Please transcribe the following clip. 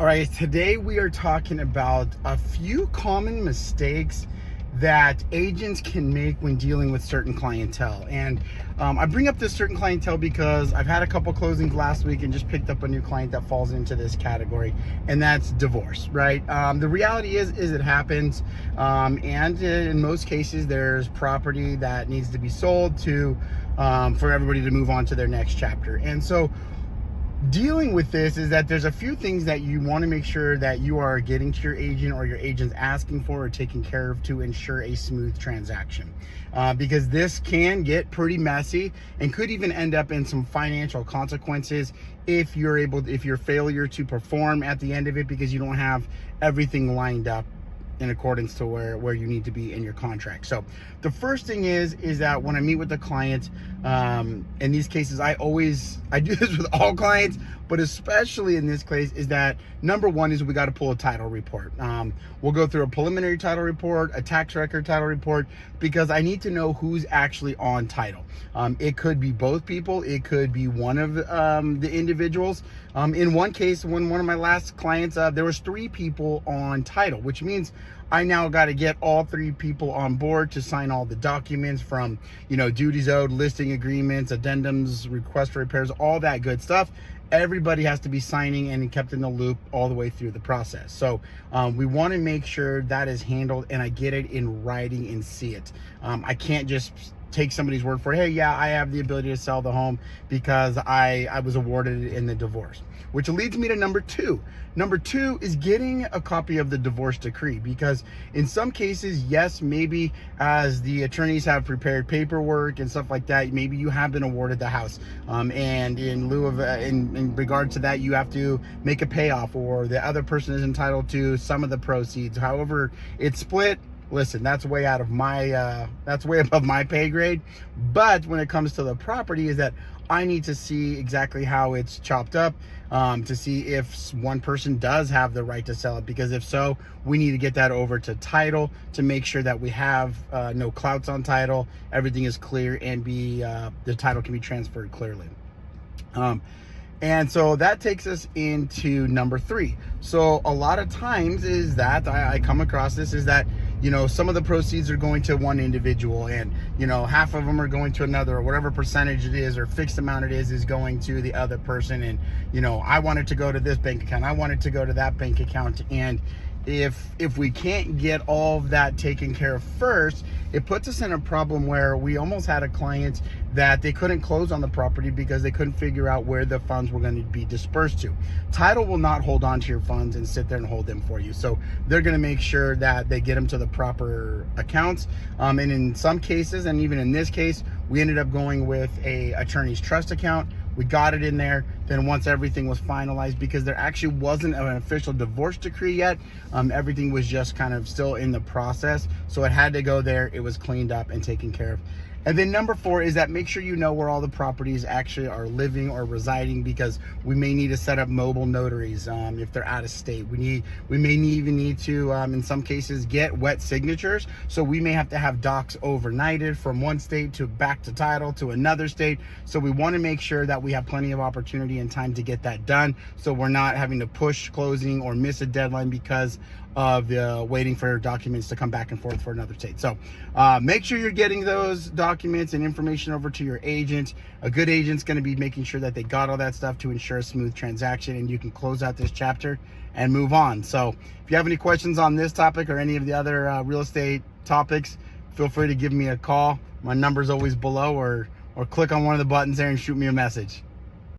All right, today we are talking about a few common mistakes that agents can make when dealing with certain clientele. And I bring up this certain clientele because I've had a couple closings last week and just picked up a new client that falls into this category, and that's divorce, right? The reality is it happens, and in most cases there's property that needs to be sold to for everybody to move on to their next chapter. And so dealing with this is that there's a few things that you want to make sure that you are getting to your agent or your agent's asking for or taking care of to ensure a smooth transaction, because this can get pretty messy and could even end up in some financial consequences if your failure to perform at the end of it because you don't have everything lined up in accordance to where you need to be in your contract. So the first thing is that when I meet with the client, in these cases, I do this with all clients, but especially in this case, is that number one is we got to pull a title report. We'll go through a preliminary title report, a tax record title report, because I need to know who's actually on title. It could be both people. It could be one of the individuals. In one case, when one of my last clients, there was 3 people on title, which means I now got to get all 3 people on board to sign all the documents from, duties owed, listing agreements, addendums, request for repairs, all that good stuff. Everybody has to be signing and kept in the loop all the way through the process. So we want to make sure that is handled and I get it in writing and see it. I can't just take somebody's word for it. Hey, yeah, I have the ability to sell the home because I was awarded it in the divorce, which leads me to number 2. Number 2 is getting a copy of the divorce decree, because in some cases, yes, maybe as the attorneys have prepared paperwork and stuff like that, maybe you have been awarded the house. And in lieu of, in regard to that, you have to make a payoff, or the other person is entitled to some of the proceeds. However it's split, listen, that's way out of my, that's way above my pay grade. But when it comes to the property, is that I need to see exactly how it's chopped up, to see if one person does have the right to sell it, because if so, we need to get that over to title to make sure that we have no clouts on title, everything is clear, and the title can be transferred clearly. And so that takes us into number 3. So a lot of times is that I come across this is that, some of the proceeds are going to one individual, and, half of them are going to another, or whatever percentage it is or fixed amount it is going to the other person. And, I want it to go to this bank account, I want it to go to that bank account. And if we can't get all of that taken care of first, it puts us in a problem where we almost had a client that they couldn't close on the property because they couldn't figure out where the funds were going to be dispersed to. Title will not hold on to your funds and sit there and hold them for you. So they're going to make sure that they get them to the proper accounts. And in some cases, and even in this case, we ended up going with a attorney's trust account. We got it in there. Then once everything was finalized, because there actually wasn't an official divorce decree yet, everything was just kind of still in the process. So it had to go there. It was cleaned up and taken care of. And then number 4 is that make sure you know where all the properties actually are living or residing, because we may need to set up mobile notaries if they're out of state. We may even need to, in some cases, get wet signatures. So we may have to have docs overnighted from one state to back to title to another state. So we want to make sure that we have plenty of opportunity and time to get that done, so we're not having to push closing or miss a deadline because of waiting for documents to come back and forth for another state. So make sure you're getting those documents and information over to your agent. A good agent's going to be making sure that they got all that stuff to ensure a smooth transaction, and you can close out this chapter and move on. So if you have any questions on this topic or any of the other real estate topics, feel free to give me a call. My number's always below, or click on one of the buttons there and shoot me a message.